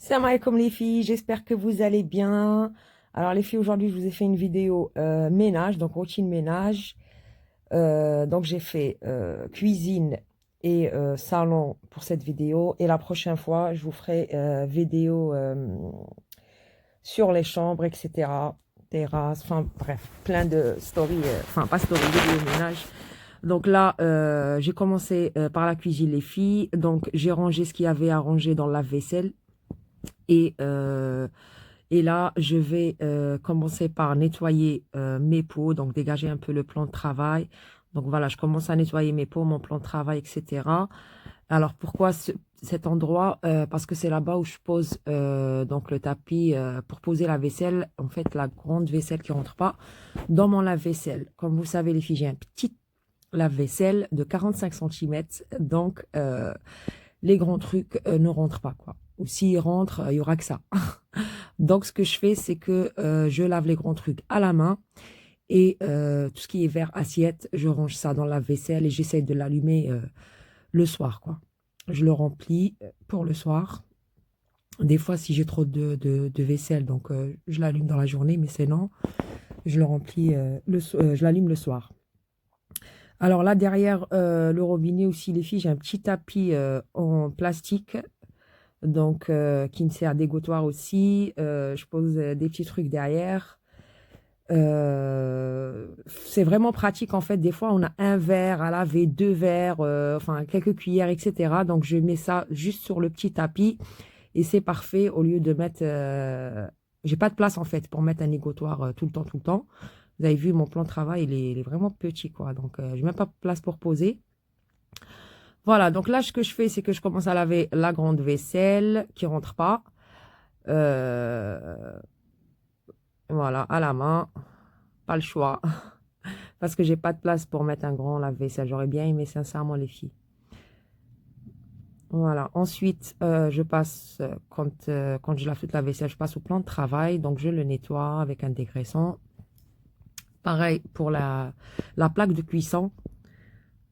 Salam alaikum les filles, j'espère que vous allez bien. Alors les filles, aujourd'hui je vous ai fait une vidéo ménage, donc routine ménage. Donc j'ai fait cuisine et salon pour cette vidéo. Et la prochaine fois, je vous ferai vidéo sur les chambres, etc. Terrasse, enfin bref, plein de stories, enfin pas stories, vidéo ménage. Donc là, j'ai commencé par la cuisine les filles. Donc j'ai rangé ce qu'il y avait à ranger dans la vaisselle. Et, euh, et là, je vais commencer par nettoyer mes pots, donc dégager un peu le plan de travail. Donc voilà, je commence à nettoyer mes pots, mon plan de travail, etc. Alors pourquoi cet endroit? Parce que c'est là-bas où je pose donc le tapis pour poser la vaisselle, en fait la grande vaisselle qui rentre pas dans mon lave-vaisselle. Comme vous savez les filles, j'ai un petit lave-vaisselle de 45 centimètres, donc les grands trucs ne rentrent pas quoi. Ou s'ils rentrent, il y aura que ça. Donc, ce que je fais, c'est que je lave les grands trucs à la main et tout ce qui est verre, assiette, je range ça dans la vaisselle et j'essaie de l'allumer le soir, quoi. Je le remplis pour le soir. Des fois, si j'ai trop de vaisselle, donc je l'allume dans la journée, mais sinon, je le remplis, je l'allume le soir. Alors là, derrière le robinet aussi, les filles, j'ai un petit tapis en plastique donc qui me sert d'égouttoir aussi. Je pose des petits trucs derrière. C'est vraiment pratique en fait. Des fois, on a un verre à laver, deux verres, enfin quelques cuillères, etc. Donc, je mets ça juste sur le petit tapis et c'est parfait au lieu de mettre. J'ai pas de place en fait pour mettre un égouttoir tout le temps, tout le temps. Vous avez vu, mon plan de travail, il est vraiment petit quoi. Donc, j'ai même pas de place pour poser. Voilà, donc là, ce que je fais, c'est que je commence à laver la grande vaisselle qui rentre pas. Euh, voilà, à la main, pas le choix. Parce que j'ai pas de place pour mettre un grand lave-vaisselle. J'aurais bien aimé sincèrement les filles. Voilà. Ensuite, je passe, quand je lave toute la vaisselle, je passe au plan de travail. Donc, je le nettoie avec un dégraissant. Pareil pour la plaque de cuisson.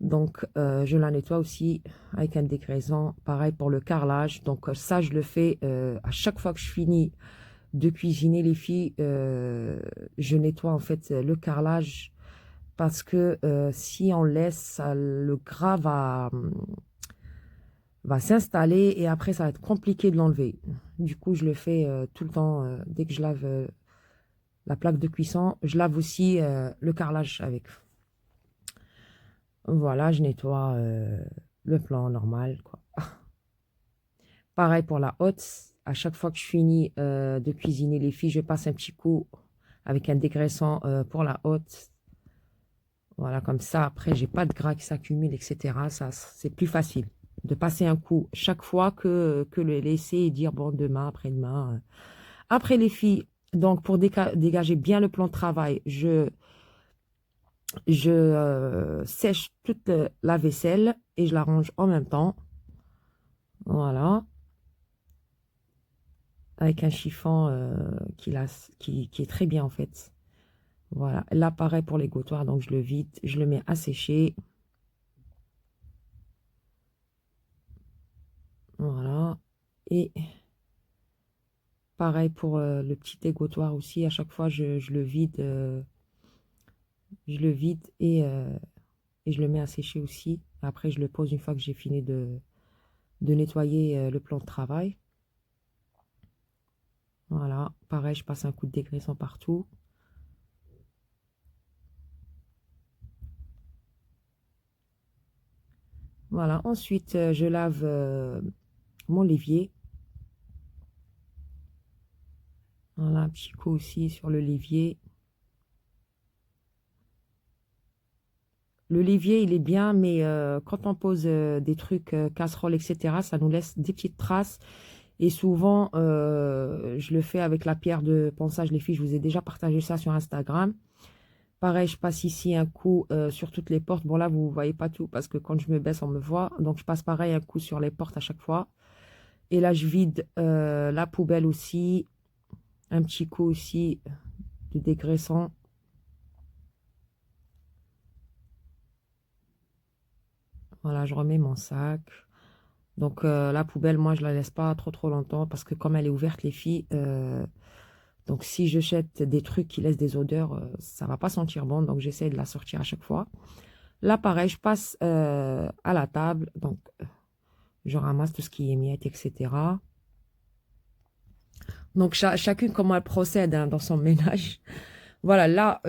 Donc, je la nettoie aussi avec un dégraissant. Pareil pour le carrelage. Donc, ça, je le fais à chaque fois que je finis de cuisiner les filles. Je nettoie en fait le carrelage parce que si on laisse, le gras va s'installer et après, ça va être compliqué de l'enlever. Du coup, je le fais tout le temps dès que je lave la plaque de cuisson. Je lave aussi le carrelage avec. Voilà, je nettoie le plan normal, quoi. Pareil pour la hotte. À chaque fois que je finis de cuisiner les filles, je passe un petit coup avec un dégraissant pour la hotte. Voilà, comme ça, après, j'ai pas de gras qui s'accumule, etc. Ça, c'est plus facile de passer un coup chaque fois que le laisser et dire, bon, demain, après-demain. Après, les filles, donc, pour dégager bien le plan de travail, je sèche toute la vaisselle et je la range en même temps. Voilà, avec un chiffon qui est très bien, en fait. Voilà, là, pareil pour les l'égouttoir, donc je le vide, je le mets à sécher. Voilà. Et pareil pour le petit égouttoir aussi. À chaque fois, je le vide, et je le mets à sécher aussi. Après, je le pose une fois que j'ai fini de nettoyer le plan de travail. Voilà. Pareil, je passe un coup de dégraissant partout. Voilà. Ensuite, je lave mon l'évier. Voilà, un petit coup aussi sur le l'évier. Le l'évier, il est bien, mais quand on pose des trucs, casseroles, etc., ça nous laisse des petites traces. Et souvent, je le fais avec la pierre de ponçage. Les filles, je vous ai déjà partagé ça sur Instagram. Pareil, je passe ici un coup sur toutes les portes. Bon, là, vous ne voyez pas tout parce que quand je me baisse, on me voit. Donc, je passe pareil un coup sur les portes à chaque fois. Et là, je vide la poubelle aussi. Un petit coup aussi de dégraissant. Voilà, je remets mon sac. Donc, la poubelle, moi, je la laisse pas trop longtemps parce que comme elle est ouverte, les filles, donc si je jette des trucs qui laissent des odeurs, ça va pas sentir bon. Donc, j'essaie de la sortir à chaque fois. Là, pareil, je passe à la table. Donc, je ramasse tout ce qui est miettes, etc. Donc, chacune, comment elle procède hein, dans son ménage. Voilà, là,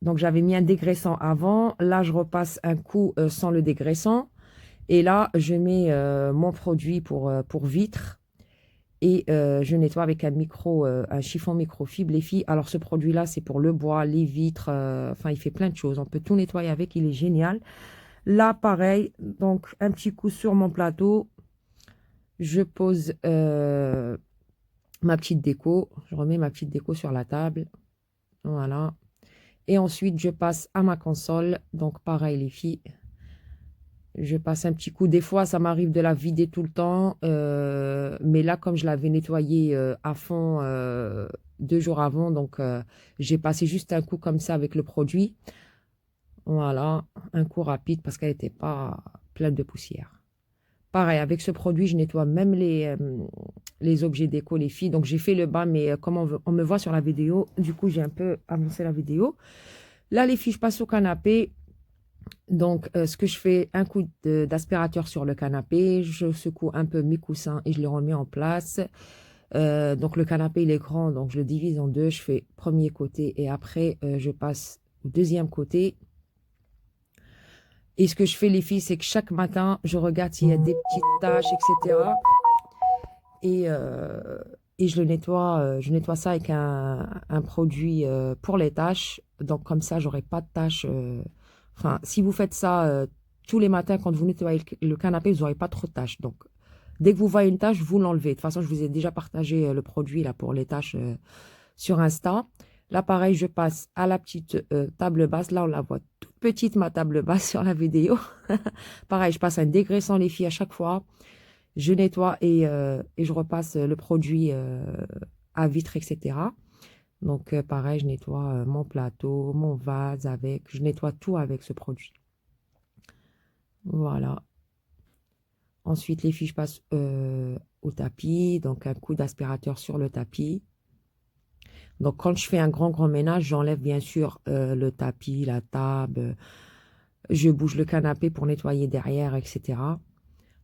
donc j'avais mis un dégraissant avant. Là, je repasse un coup sans le dégraissant. Et là, je mets mon produit pour vitres. Et je nettoie avec un chiffon microfibre, les filles. Alors, ce produit-là, c'est pour le bois, les vitres. Enfin, il fait plein de choses. On peut tout nettoyer avec. Il est génial. Là, pareil. Donc, un petit coup sur mon plateau. Je pose ma petite déco. Je remets ma petite déco sur la table. Voilà. Et ensuite, je passe à ma console. Donc, pareil, les filles. Je passe un petit coup. Des fois, ça m'arrive de la vider tout le temps. Mais là, comme je l'avais nettoyée à fond 2 jours avant, donc j'ai passé juste un coup comme ça avec le produit. Voilà, un coup rapide parce qu'elle n'était pas pleine de poussière. Pareil, avec ce produit, je nettoie même les objets déco, les filles. Donc, j'ai fait le bas, mais comme on me voit sur la vidéo, du coup, j'ai un peu avancé la vidéo. Là, les filles, je passe au canapé. Donc, ce que je fais, un coup d'aspirateur sur le canapé, je secoue un peu mes coussins et je les remets en place. Donc, le canapé, il est grand, donc je le divise en deux. Je fais premier côté et après, je passe au deuxième côté. Et ce que je fais, les filles, c'est que chaque matin, je regarde s'il y a des petites taches, etc. Et, je nettoie ça avec un produit pour les taches. Donc, comme ça, j'aurai pas de taches. Enfin, si vous faites ça tous les matins quand vous nettoyez le canapé, vous n'aurez pas trop de taches. Donc, dès que vous voyez une tache, vous l'enlevez. De toute façon, je vous ai déjà partagé le produit là pour les taches sur Insta. Là, pareil, je passe à la petite table basse. Là, on la voit toute petite, ma table basse sur la vidéo. Pareil, je passe un dégraissant les filles à chaque fois. Je nettoie et je repasse le produit à vitre, etc. Donc, pareil, je nettoie mon plateau, mon vase avec. Je nettoie tout avec ce produit. Voilà. Ensuite, les filles, je passe au tapis. Donc, un coup d'aspirateur sur le tapis. Donc, quand je fais un grand ménage, j'enlève bien sûr le tapis, la table. Je bouge le canapé pour nettoyer derrière, etc.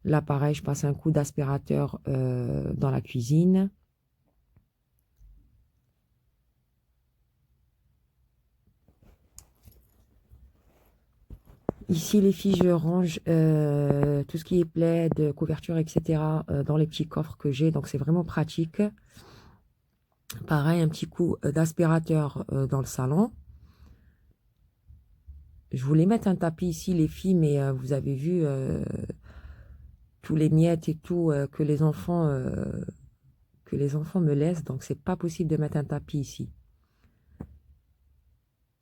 Là, pareil, je passe un coup d'aspirateur dans la cuisine. Ici, les filles, je range tout ce qui est plaid, couverture, etc. Dans les petits coffres que j'ai. Donc, c'est vraiment pratique. Pareil, un petit coup d'aspirateur dans le salon. Je voulais mettre un tapis ici, les filles, mais vous avez vu tous les miettes et tout que les enfants me laissent. Donc, c'est pas possible de mettre un tapis ici.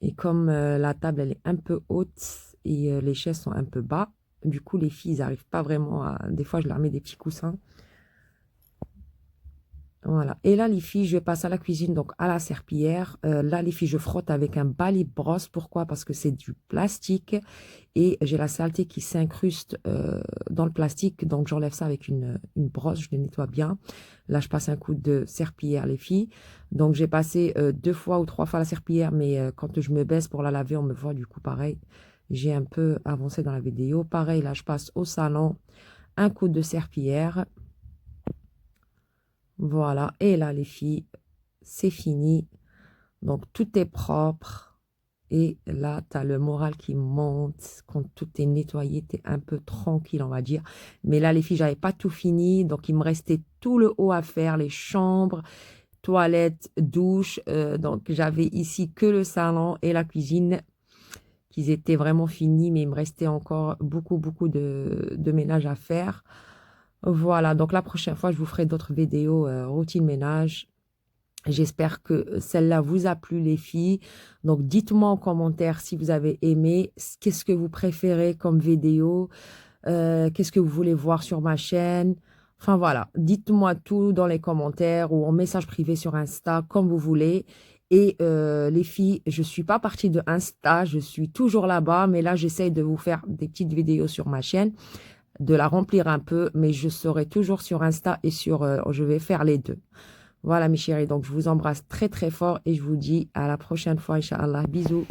Et comme la table, elle est un peu haute et les chaises sont un peu bas, du coup, les filles, ils n'arrivent pas vraiment à... Des fois, je leur mets des petits coussins. Voilà. Et là, les filles, je passe à la cuisine, donc à la serpillière. Là, les filles, je frotte avec un balai brosse. Pourquoi? Parce que c'est du plastique et j'ai la saleté qui s'incruste dans le plastique. Donc, j'enlève ça avec une brosse. Je le nettoie bien. Là, je passe un coup de serpillière, les filles. Donc, j'ai passé 2 fois ou 3 fois la serpillière, mais quand je me baisse pour la laver, on me voit du coup pareil. J'ai un peu avancé dans la vidéo. Pareil, là, je passe au salon, un coup de serpillière. Voilà, et là les filles, c'est fini. Donc tout est propre. Et là, tu as le moral qui monte. Quand tout est nettoyé, tu es un peu tranquille, on va dire. Mais là, les filles, j'avais pas tout fini. Donc, il me restait tout le haut à faire, les chambres, toilettes, douche. Donc, j'avais ici que le salon et la cuisine qui étaient vraiment finis. Mais il me restait encore beaucoup de ménage à faire. Voilà, donc la prochaine fois, je vous ferai d'autres vidéos routine ménage. J'espère que celle-là vous a plu, les filles. Donc, dites-moi en commentaire si vous avez aimé. Qu'est-ce que vous préférez comme vidéo? Qu'est-ce que vous voulez voir sur ma chaîne? Enfin, voilà. Dites-moi tout dans les commentaires ou en message privé sur Insta, comme vous voulez. Et les filles, je ne suis pas partie de Insta. Je suis toujours là-bas. Mais là, j'essaye de vous faire des petites vidéos sur ma chaîne. de la remplir un peu, mais je serai toujours sur Insta et je vais faire les deux. Voilà mes chéris, donc je vous embrasse très très fort et je vous dis à la prochaine fois, Inch'Allah. Bisous.